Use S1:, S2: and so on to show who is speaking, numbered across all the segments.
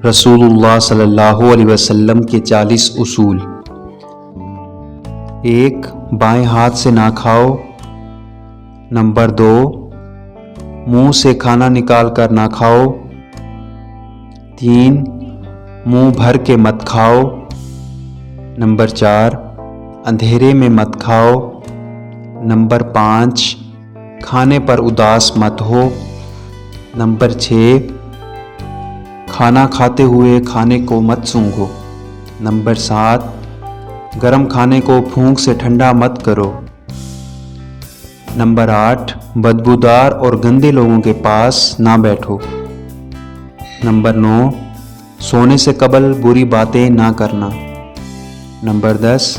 S1: رسول اللہ صلی اللہ علیہ وسلم کے 40 اصول۔ 1. بائیں ہاتھ سے نہ کھاؤ۔ نمبر 2. منہ سے کھانا نکال کر نہ کھاؤ۔ 3. منہ بھر کے مت کھاؤ۔ نمبر 4. اندھیرے میں مت کھاؤ۔ نمبر 5. کھانے پر اداس مت ہو۔ نمبر 6. کھانا کھاتے ہوئے کھانے کو مت سونگھو۔ نمبر 7. گرم کھانے کو پھونک سے ٹھنڈا مت کرو۔ نمبر 8. بدبودار اور گندے لوگوں کے پاس نہ بیٹھو۔ نمبر 9. سونے سے قبل بری باتیں نہ کرنا۔ نمبر 10.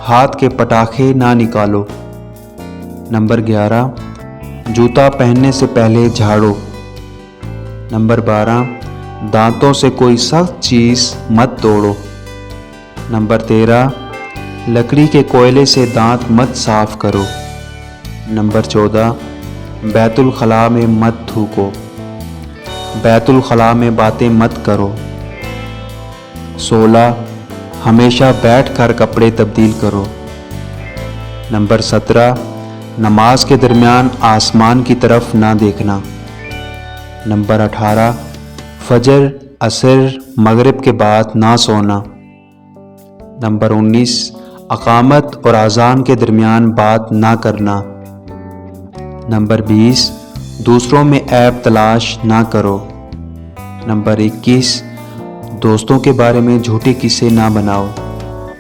S1: ہاتھ کے پٹاخے نہ نکالو۔ نمبر 11. جوتا پہننے سے پہلے جھاڑو۔ نمبر 12. دانتوں سے کوئی سخت چیز مت توڑو۔ نمبر 13. لکڑی کے کوئلے سے دانت مت صاف کرو۔ نمبر 14. بیت الخلاء میں مت تھوکو۔ بیت الخلاء میں باتیں مت کرو۔ 16. ہمیشہ بیٹھ کر کپڑے تبدیل کرو۔ نمبر 17. نماز کے درمیان آسمان کی طرف نہ دیکھنا۔ نمبر 18. فجر، عصر، مغرب کے بعد نہ سونا۔ نمبر 19. اقامت اور اذان کے درمیان بات نہ کرنا۔ نمبر 20. دوسروں میں عیب تلاش نہ کرو۔ نمبر 21. دوستوں کے بارے میں جھوٹے قصے نہ بناؤ۔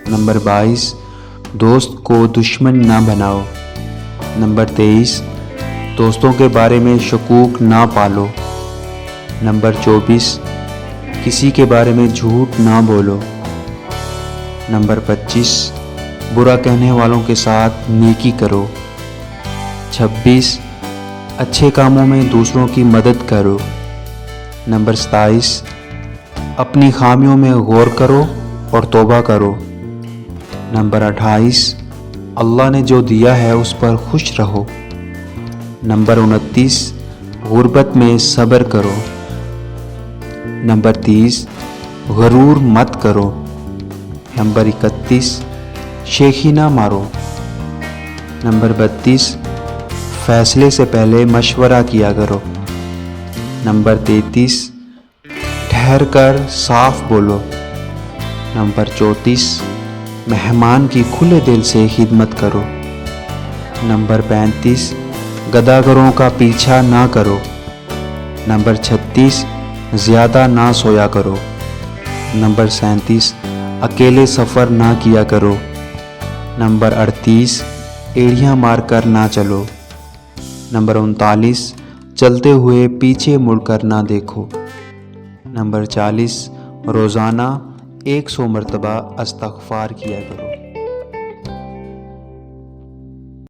S1: نمبر 22. دوست کو دشمن نہ بناؤ۔ نمبر 23. دوستوں کے بارے میں شکوک نہ پالو۔ نمبر 24. کسی کے بارے میں جھوٹ نہ بولو۔ نمبر 25. برا کہنے والوں کے ساتھ نیکی کرو۔ 26. اچھے کاموں میں دوسروں کی مدد کرو۔ نمبر 27. اپنی خامیوں میں غور کرو اور توبہ کرو۔ نمبر 28. اللہ نے جو دیا ہے اس پر خوش رہو۔ نمبر 29. غربت میں صبر کرو۔ نمبر 30. غرور مت کرو۔ نمبر 31. شیخی نہ مارو۔ نمبر 32. فیصلے سے پہلے مشورہ کیا کرو۔ نمبر 33. ٹھہر کر صاف بولو۔ نمبر 34. مہمان کی کھلے دل سے خدمت کرو۔ نمبر 35. گداگروں کا پیچھا نہ کرو۔ نمبر 36. زیادہ نہ سویا کرو۔ نمبر 37. اکیلے سفر نہ کیا کرو۔ نمبر 38. ایڑیاں مار کر نہ چلو۔ نمبر 39. چلتے ہوئے پیچھے مڑ کر نہ دیکھو۔ نمبر 40. روزانہ 100 مرتبہ استغفار کیا کرو۔